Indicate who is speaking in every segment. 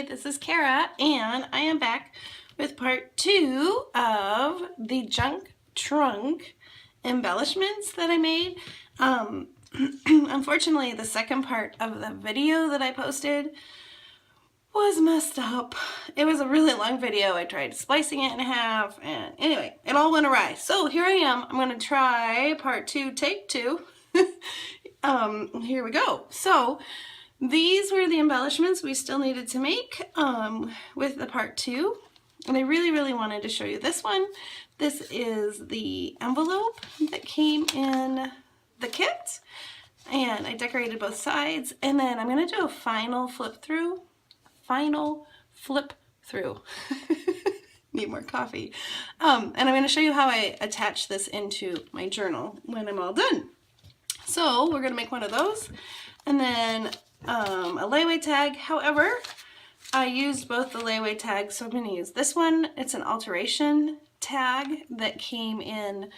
Speaker 1: this is Kara, and I am back with part 2 of the junk trunk embellishments that I made. Unfortunately, the second part of the video that I posted was messed up. It was a really long video. I tried splicing it in half, and anyway, it all went awry. So here I am. I'm going to try part 2, take 2. Here we go. So these were the embellishments we still needed to make with the part 2. And I really wanted to show you this one. This is the envelope that came in the kit. And I decorated both sides. And then I'm going to do a final flip through. Need more coffee. And I'm going to show you how I attach this into my journal when I'm all done. So we're going to make one of those. And then a layaway tag. However, I used both the layaway tags, so I'm going to use this one. It's an alteration tag that came in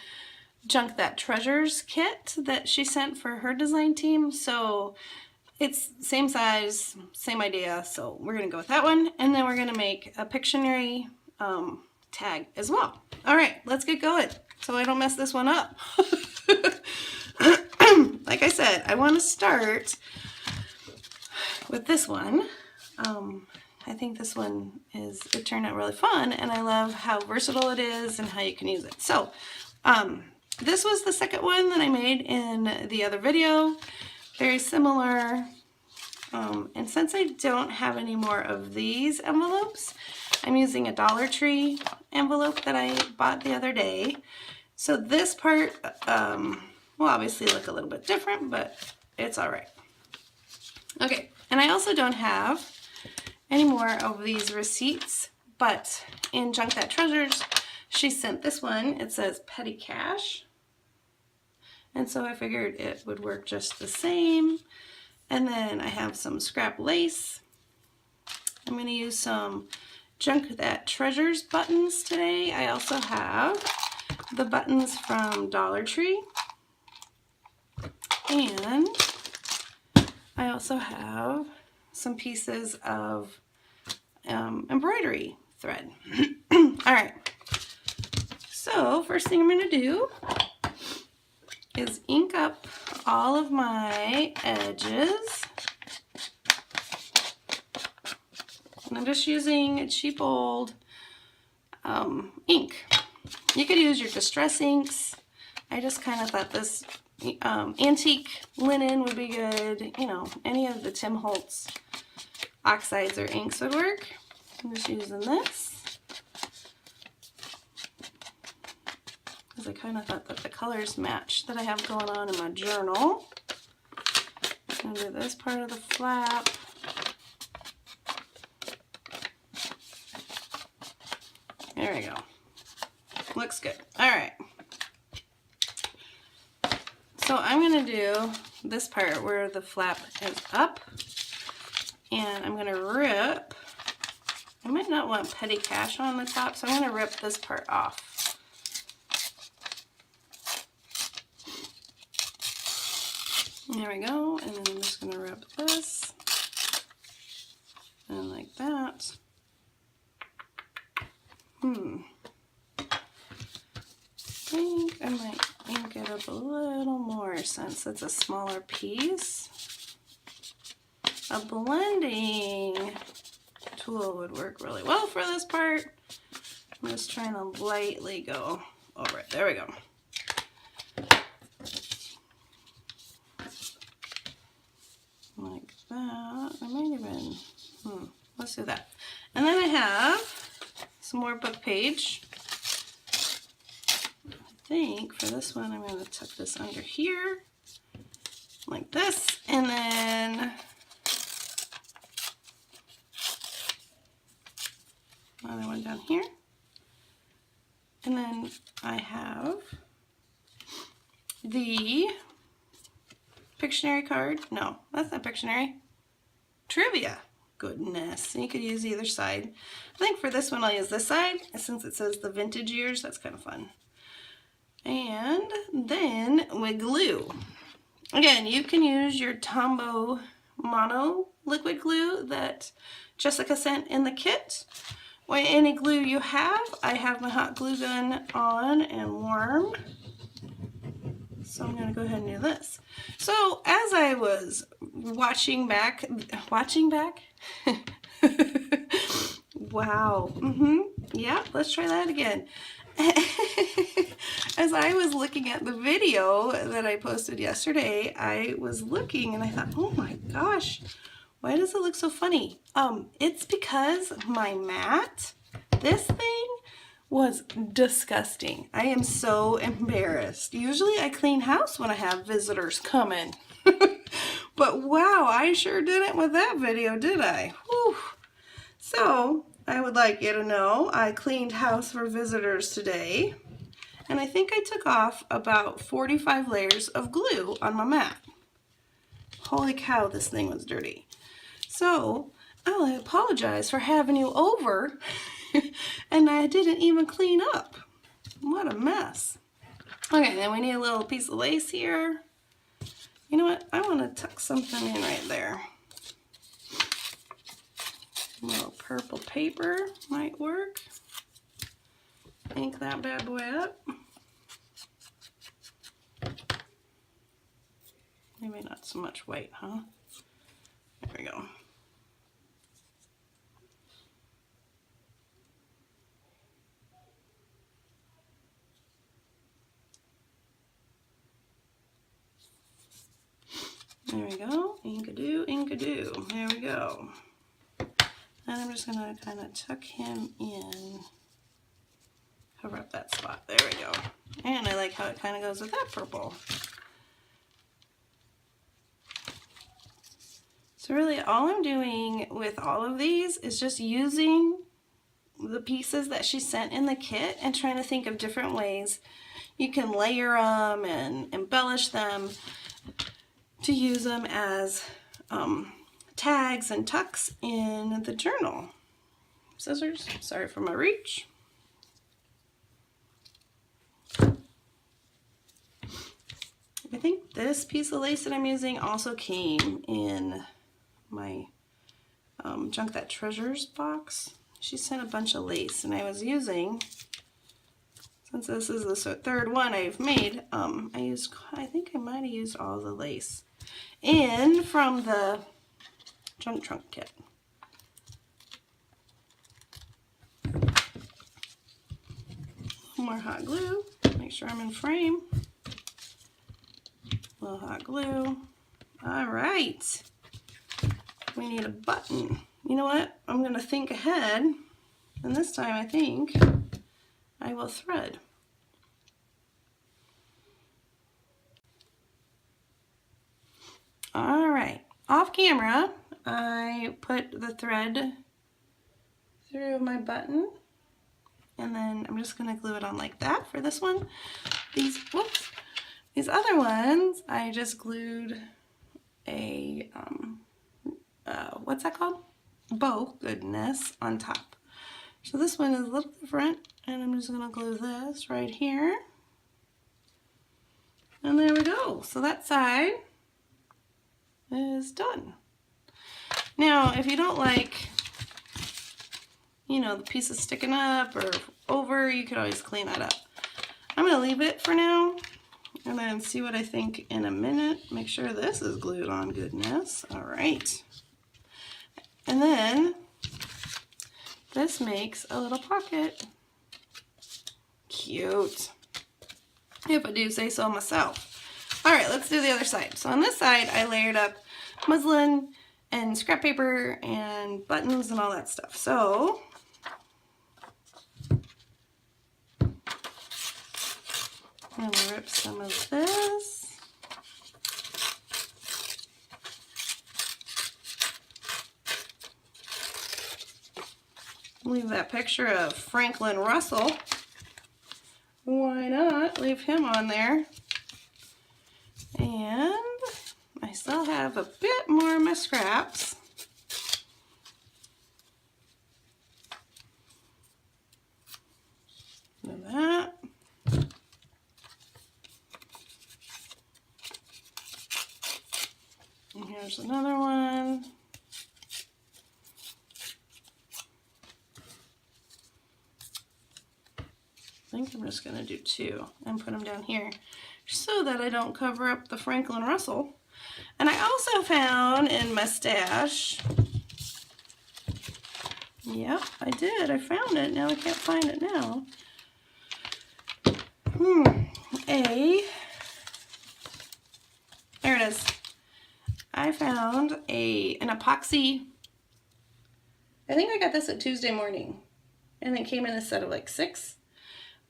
Speaker 1: Junk That Treasures kit that she sent for her design team. So it's same size, same idea, so we're going to go with that one. And then we're going to make a Pictionary tag as well. All right, let's get going so I don't mess this one up. Like I said, I want to start with this one. I think this one it turned out really fun, and I love how versatile it is and how you can use it. So this was the second one that I made in the other video. Very similar. And since I don't have any more of these envelopes, I'm using a Dollar Tree envelope that I bought the other day. So this part will obviously look a little bit different, but it's all right. Okay, and I also don't have any more of these receipts, but in Junk That Treasures, she sent this one. It says Petty Cash. And so I figured it would work just the same. And then I have some scrap lace. I'm going to use some Junk That Treasures buttons today. I also have the buttons from Dollar Tree. And I also have some pieces of embroidery thread. All right. So first thing I'm going to do is ink up all of my edges. And I'm just using cheap old ink. You could use your distress inks. I just kind of thought this antique linen would be good. You know, any of the Tim Holtz oxides or inks would work. I'm just using this because I kind of thought that the colors match that I have going on in my journal. I'm going to do this part of the flap. There we go. Looks good. All right. So I'm going to do this part where the flap is up, and I'm going to rip. I might not want Petty Cash on the top, so I'm going to rip this part off. There we go, and then I'm just going to rip this, and like that. I think I might ink it up a little more since it's a smaller piece. A blending tool would work really well for this part. I'm just trying to lightly go over it. There we go. Like that. I might even, let's do that. And then I have some more book page. I think for this one I'm going to tuck this under here like this, and then another one down here, and then I have the Pictionary card. No, that's not Pictionary. Trivia. Goodness. And you could use either side. I think for this one I'll use this side, since it says the vintage years. That's kind of fun. And then with glue. Again, you can use your Tombow mono liquid glue that Jessica sent in the kit. With any glue you have, I have my hot glue gun on and warm. So I'm gonna go ahead and do this. So as I was watching back, wow, yeah, let's try that again. As I was looking at the video that I posted yesterday, I was looking and I thought, oh my gosh, why does it look so funny? It's because my mat, this thing, was disgusting. I am so embarrassed. Usually I clean house when I have visitors coming. But wow, I sure didn't with that video, did I? Whew. So I would like you to know I cleaned house for visitors today, and I think I took off about 45 layers of glue on my mat. Holy cow, this thing was dirty. So I apologize for having you over and I didn't even clean up. What a mess. Okay, then we need a little piece of lace here. You know what? I want to tuck something in right there. A little purple paper might work. Ink that bad boy up. Maybe not so much white, huh? There we go. There we go. Ink-a-doo, ink-a-doo. There we go. And I'm just going to kind of tuck him in. Cover up that spot. There we go. And I like how it kind of goes with that purple. So really all I'm doing with all of these is just using the pieces that she sent in the kit and trying to think of different ways you can layer them and embellish them to use them as tags and tucks in the journal. Scissors, sorry for my reach. I think this piece of lace that I'm using also came in my Junk That Treasures box. She sent a bunch of lace and I was using, since this is the third one I've made, I think I might have used all the lace in from the Junk Trunk kit. More hot glue, make sure I'm in frame. A little hot glue. All right. We need a button. You know what? I'm going to think ahead, and this time I think I will thread. All right. Off camera, I put the thread through my button, and then I'm just going to glue it on like that for this one. These other ones, I just glued a, what's that called? Bow goodness on top. So this one is a little different, and I'm just going to glue this right here. And there we go. So that side is done. Now, if you don't like, you know, the pieces sticking up or over, you could always clean that up. I'm going to leave it for now and then see what I think in a minute. Make sure this is glued on goodness. All right. And then this makes a little pocket. Cute. If I do say so myself. All right, let's do the other side. So on this side, I layered up muslin and scrap paper and buttons and all that stuff. So I'm gonna rip some of this. Leave that picture of Franklin Russell. Why not leave him on there? And I still have a bit more of my scraps. Do that. And here Here's another one. I think I'm just going to do 2 and put them down here so that I don't cover up the Franklin Russell. And I also found in my stash, yep, I did. I found it. Now I can't find it now. There it is. I found an epoxy. I think I got this at Tuesday morning. And it came in a set of like 6.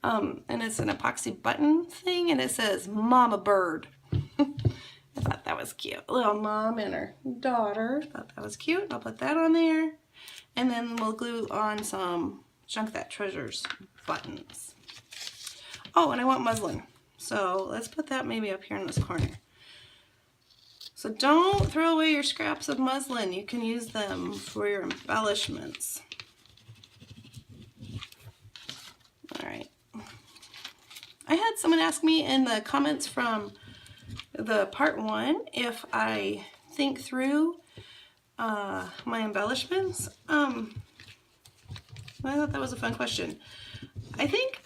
Speaker 1: And it's an epoxy button thing, and it says Mama Bird. I thought that was cute. A little mom and her daughter. Thought that was cute. I'll put that on there. And then we'll glue on some Junk That Treasures buttons. Oh, and I want muslin. So let's put that maybe up here in this corner. So don't throw away your scraps of muslin. You can use them for your embellishments. All right. I had someone ask me in the comments from the part 1 if I think through my embellishments. I thought that was a fun question. I think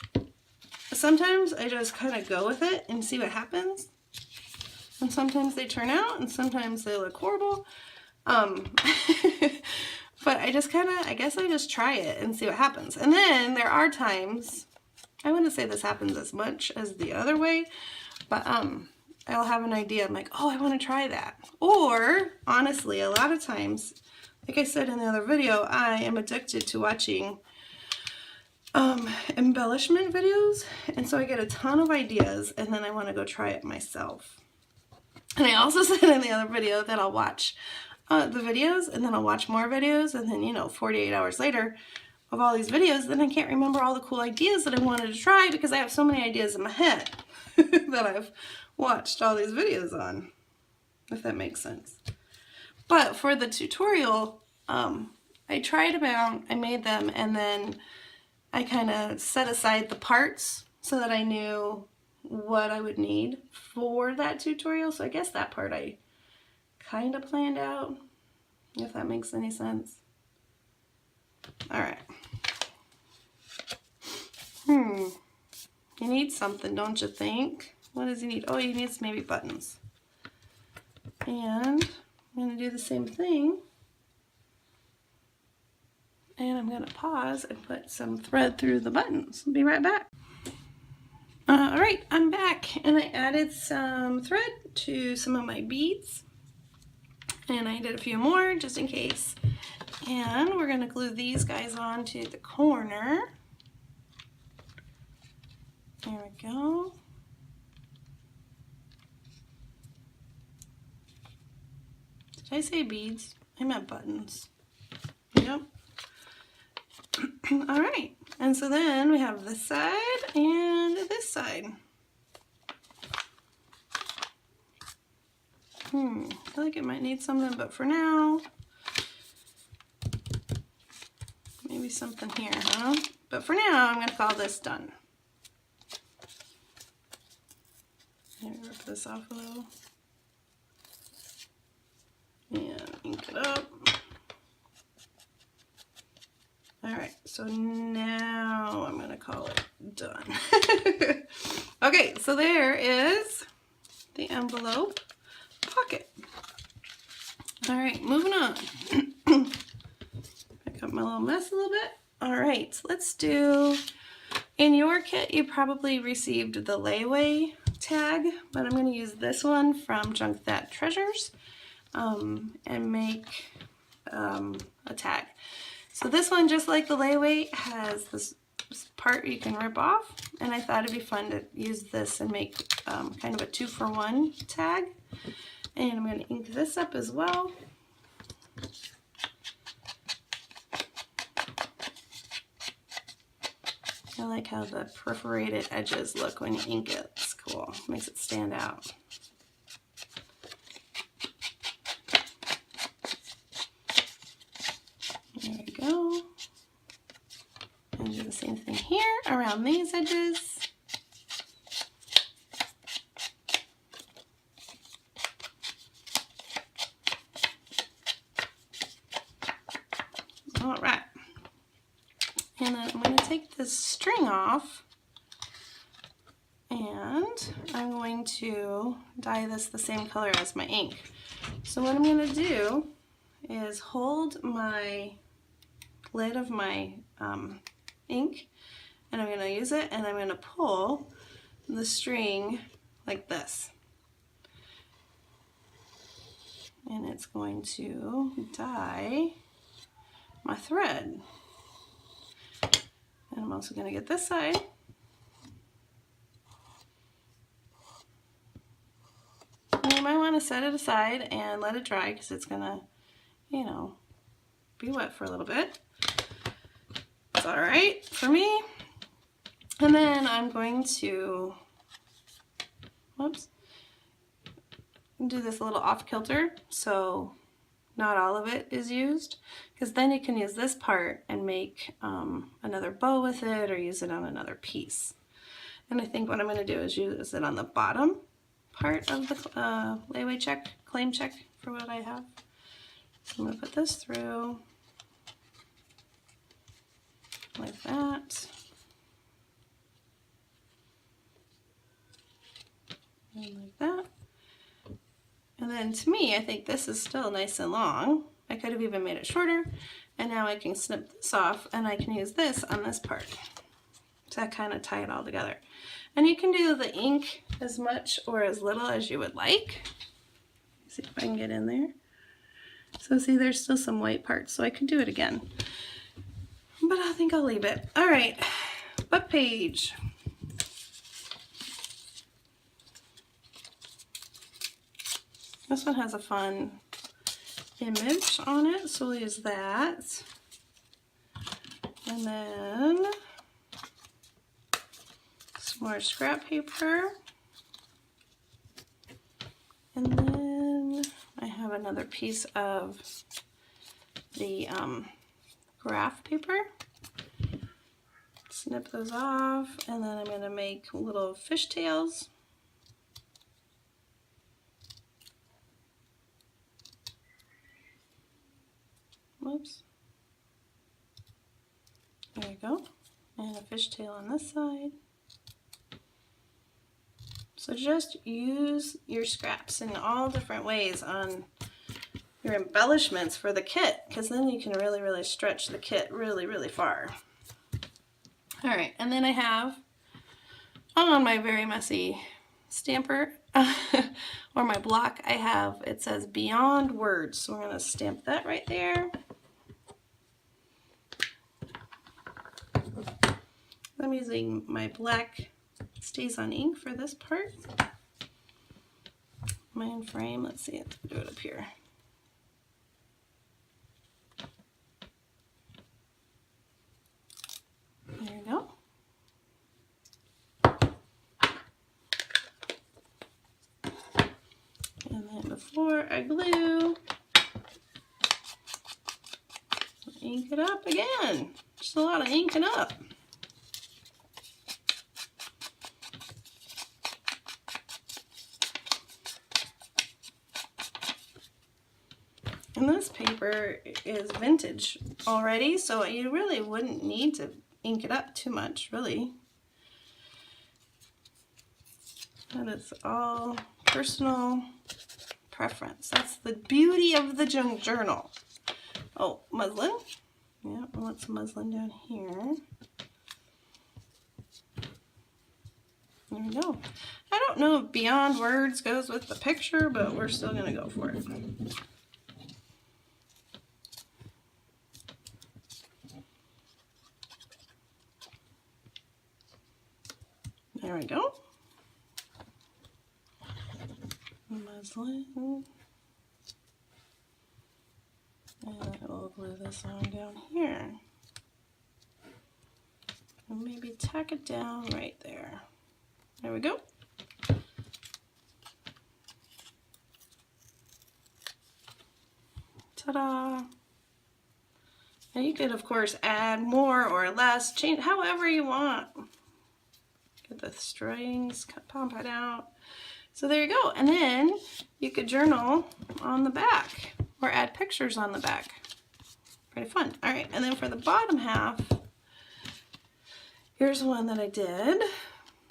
Speaker 1: sometimes I just kind of go with it and see what happens. And sometimes they turn out and sometimes they look horrible. But I just I guess I just try it and see what happens. And then there are times, I wouldn't say this happens as much as the other way, but I'll have an idea. I'm like, oh, I want to try that. Or, honestly, a lot of times, like I said in the other video, I am addicted to watching embellishment videos. And so I get a ton of ideas, and then I want to go try it myself. And I also said in the other video that I'll watch the videos, and then I'll watch more videos, and then, you know, 48 hours later of all these videos, then I can't remember all the cool ideas that I wanted to try because I have so many ideas in my head that I've watched all these videos on, if that makes sense. But for the tutorial, I tried them out, I made them, and then I kind of set aside the parts so that I knew what I would need for that tutorial. So I guess that part I kind of planned out, if that makes any sense. All right. You need something, don't you think? What does he need? Oh, he needs maybe buttons. And I'm going to do the same thing. And I'm going to pause and put some thread through the buttons. I'll be right back. All right, I'm back, and I added some thread to some of my beads. And I did a few more just in case. And we're going to glue these guys onto the corner. There we go. Did I say beads? I meant buttons. Yep. All right. And so then we have this side and this side. I feel like it might need something, but for now, maybe something here, huh? But for now, I'm going to call this done. Maybe rip this off a little. And ink it up. Alright, so now I'm going to call it done. Okay, so there is the envelope pocket. Alright, moving on. Pick up my little mess a little bit. Alright, let's do, in your kit you probably received the layaway tag, but I'm going to use this one from Junk That Treasures and make a tag. So this one, just like the layaway, has this part you can rip off, and I thought it'd be fun to use this and make kind of a 2-for-1 tag. And I'm going to ink this up as well. I like how the perforated edges look when you ink it. It's cool. Makes it stand out. There we go. And do the same thing here around these edges. All right. And then I'm going to take this string off, and I'm going to dye this the same color as my ink. So what I'm going to do is hold my lid of my ink, and I'm going to use it, and I'm going to pull the string like this. And it's going to dye my thread. And I'm also going to get this side. And you might want to set it aside and let it dry because it's going to, you know, be wet for a little bit. It's all right for me. And then I'm going to, whoops, do this a little off kilter so not all of it is used, because then you can use this part and make another bow with it or use it on another piece. And I think what I'm going to do is use it on the bottom part of the layaway check, claim check for what I have. So I'm going to put this through like that. And like that. And then to me, I think this is still nice and long. I could have even made it shorter, and now I can snip this off and I can use this on this part to kind of tie it all together. And you can do the ink as much or as little as you would like. See if I can get in there. So see, there's still some white parts, so I could do it again. But I think I'll leave it. All right, book page. This one has a fun image on it, so we'll use that. And then some more scrap paper. And then I have another piece of the graph paper. Snip those off, and then I'm going to make little fishtails. Whoops. There you go. And a fishtail on this side. So just use your scraps in all different ways on your embellishments for the kit, because then you can really, really stretch the kit really, really far. All right, and then I have on my very messy stamper or my block, I have, it says Beyond Words. So we're going to stamp that right there. I'm using my black Stays on ink for this part. Mine frame, let's see, let's do it up here. There you go. And then before I glue, ink it up again. Just a lot of inking up. And this paper is vintage already, so you really wouldn't need to ink it up too much, really. That is all personal preference. That's the beauty of the junk journal. Oh, muslin. Yeah, I want some muslin down here. There we go. I don't know if Beyond Words goes with the picture, but we're still going to go for it. There we go. Muslin. And we'll glue this on down here. And maybe tack it down right there. There we go. Ta-da! Now you could, of course, add more or less, change however you want. Get the strings, pop it out. So there you go. And then you could journal on the back or add pictures on the back. pretty fun. All right, and then for the bottom half, here's one that I did.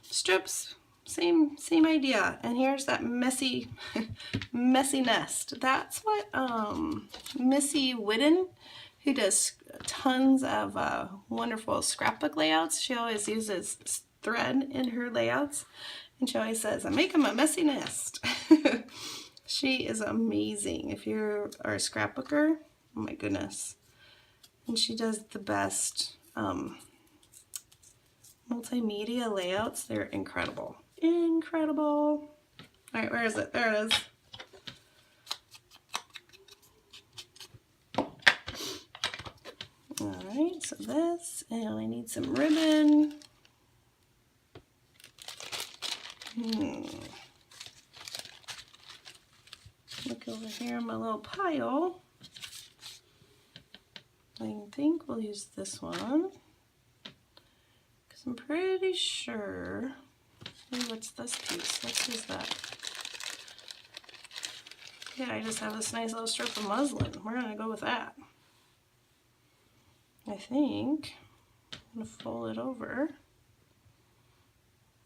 Speaker 1: Strips, same idea. And here's that messy, messy nest. That's what Missy Whidden, who does tons of wonderful scrapbook layouts. She always uses thread in her layouts. And she always says, I'm making my messy nest. She is amazing. If you are a scrapbooker, oh my goodness. And she does the best multimedia layouts. They're incredible. Incredible. All right, where is it? There it is. All right, so this, and I need some ribbon. Look over here in my little pile. I think we'll use this one because I'm pretty sure. Ooh, what's this piece? Let's use that. Yeah, I just have this nice little strip of muslin. We're gonna go with that. I think I'm gonna fold it over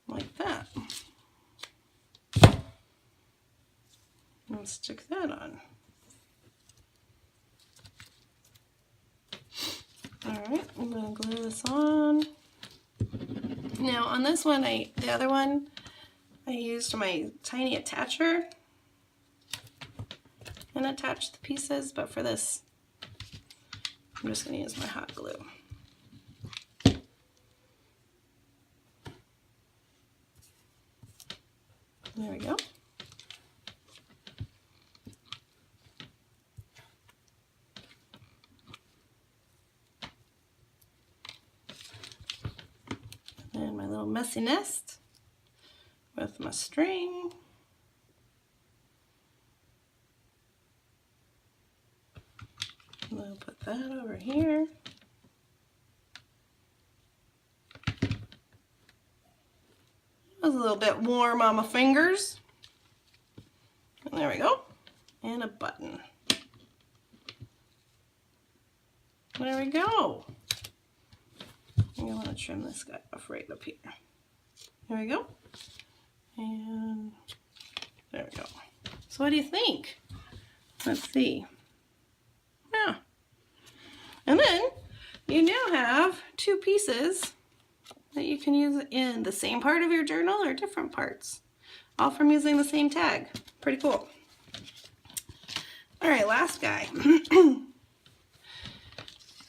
Speaker 1: like that. And stick that on. Alright, I'm going to glue this on. Now on this one, the other one, I used my tiny attacher and attached the pieces, but for this, I'm just going to use my hot glue. There we go. And my little messy nest with my string. And I'll put that over here. It was a little bit warm on my fingers. And there we go. And a button. There we go. I'm going to trim this guy off right up here. There we go. And there we go. So what do you think? Let's see. Yeah. And then you now have two pieces that you can use in the same part of your journal or different parts, all from using the same tag. Pretty cool. All right, last guy.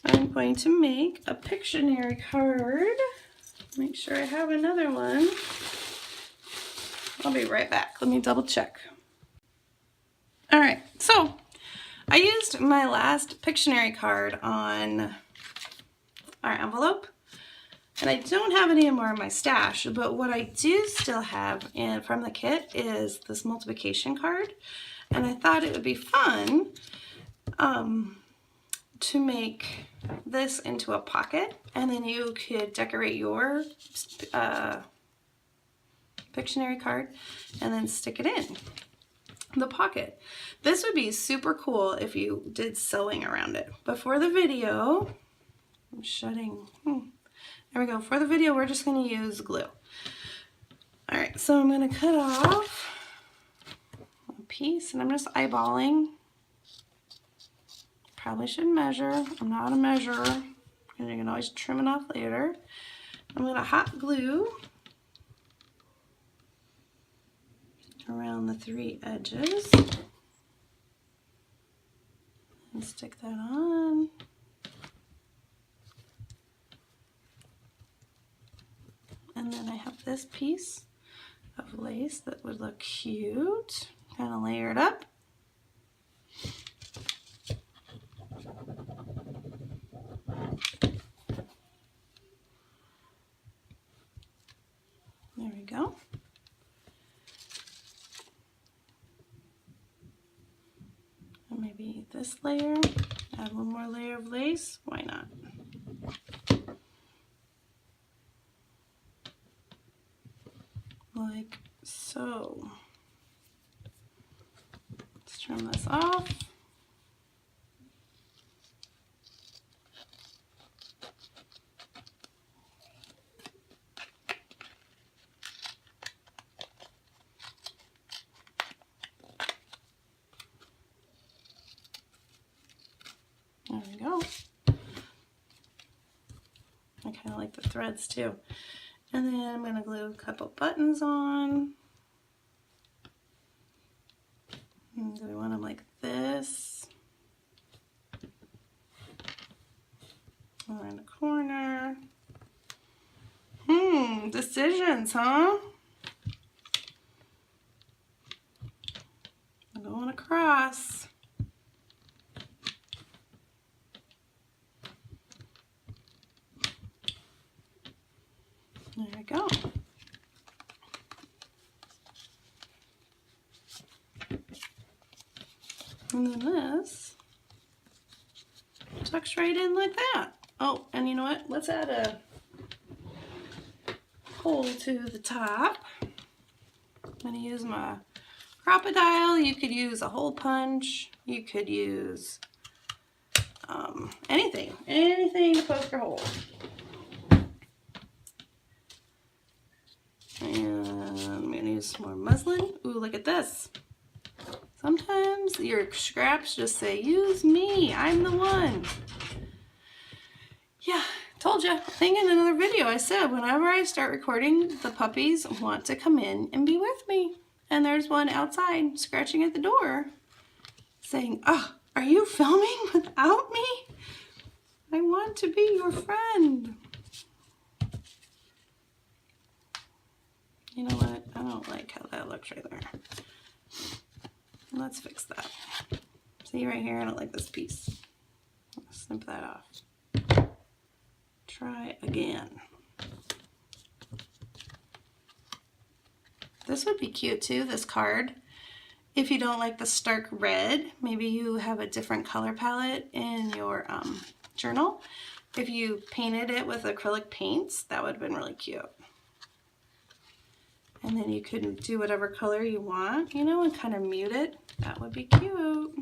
Speaker 1: I'm going to make a Pictionary card. Make sure I have another one. I'll be right back. Let me double check. All right, so I used my last Pictionary card on our envelope, and I don't have any more in my stash, but what I do still have from the kit is this multiplication card, and I thought it would be fun to make this into a pocket, and then you could decorate your Pictionary card and then stick it in the pocket. This would be super cool if you did sewing around it. But for the video, I'm shutting. There we go. For the video, we're just going to use glue. All right, so I'm going to cut off a piece, and I'm just eyeballing. Probably should measure. I'm not a measurer, and you can always trim it off later. I'm going to hot glue around the three edges and stick that on. And then I have this piece of lace that would look cute, kind of layered up. There we go. And maybe this layer, add one more layer of lace, why not? Like so. Let's trim this off. There we go. I kind of like the threads too. And then I'm going to glue a couple buttons on. And do we want them like this? Around the corner. Decisions, huh? I'm going across. There we go. And then this tucks right in like that. Oh, and you know what? Let's add a hole to the top. I'm going to use my crocodile. You could use a hole punch. You could use anything to poke your hole. And I'm going to use some more muslin. Ooh, look at this. Sometimes your scraps just say, use me, I'm the one. Yeah, told you. I think in another video I said, whenever I start recording, the puppies want to come in and be with me. And there's one outside scratching at the door saying, oh, are you filming without me? I want to be your friend. You know what? I don't like how that looks right there. Let's fix that. See right here, I don't like this piece. Let's snip that off. Try again. This would be cute too, this card. If you don't like the stark red, maybe you have a different color palette in your journal. If you painted it with acrylic paints, that would have been really cute. And then you could do whatever color you want, you know, and kind of mute it. That would be cute.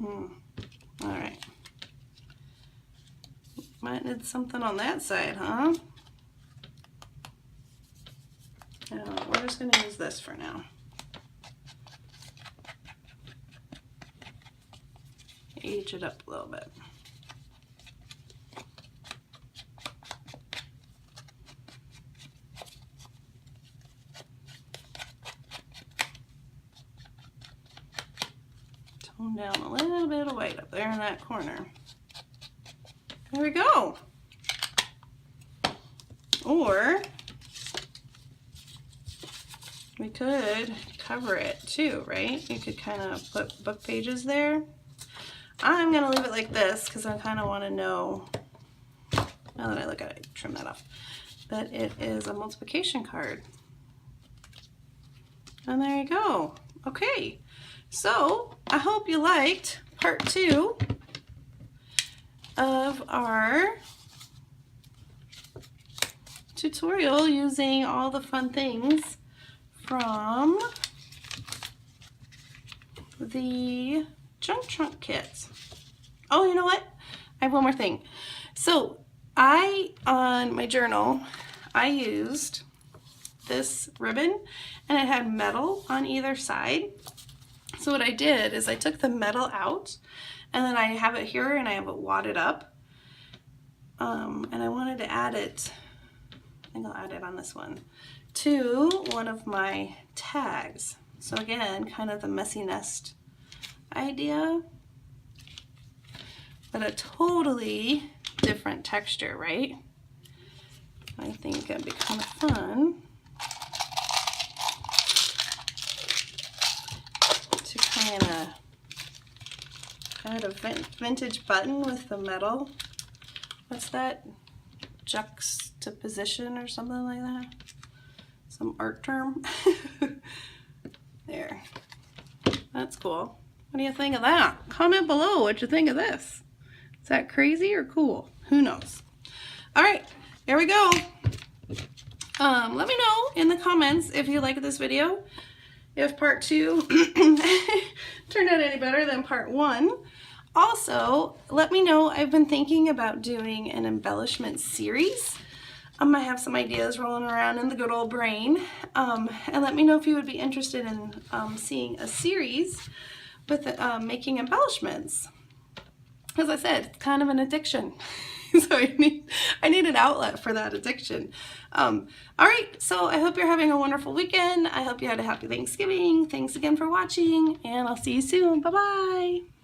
Speaker 1: All right. Might need something on that side, huh? No, we're just going to use this for now. Age it up a little bit. Tone down a little bit of white up there in that corner. There we go. Or we could cover it too, right? You could kind of put book pages there. I'm going to leave it like this because I kind of want to know, now that I look at it, trim that off, that it is a multiplication card. And there you go. Okay, so I hope you liked part 2 of our tutorial using all the fun things from the junk trunk kit. Oh, you know what? I have one more thing. So on my journal, I used this ribbon and it had metal on either side. So what I did is I took the metal out and then I have it here and I have it wadded up. And I wanted to add it, I think I'll add it on this one, to one of my tags. So again, kind of the messy nest idea, but a totally different texture, right? I think it'd be kind of fun to kind of add a vintage button with the metal. What's that? Juxtaposition or something like that? Some art term? There. That's cool. What do you think of that? Comment below what you think of this. Is that crazy or cool? Who knows? All right, here we go. Let me know in the comments if you like this video, if part 2 turned out any better than part 1. Also, let me know. I've been thinking about doing an embellishment series. I have some ideas rolling around in the good old brain. And let me know if you would be interested in seeing a series with making embellishments. As I said, it's kind of an addiction. So I need an outlet for that addiction. All right, so I hope you're having a wonderful weekend. I hope you had a happy Thanksgiving. Thanks again for watching, and I'll see you soon. Bye-bye.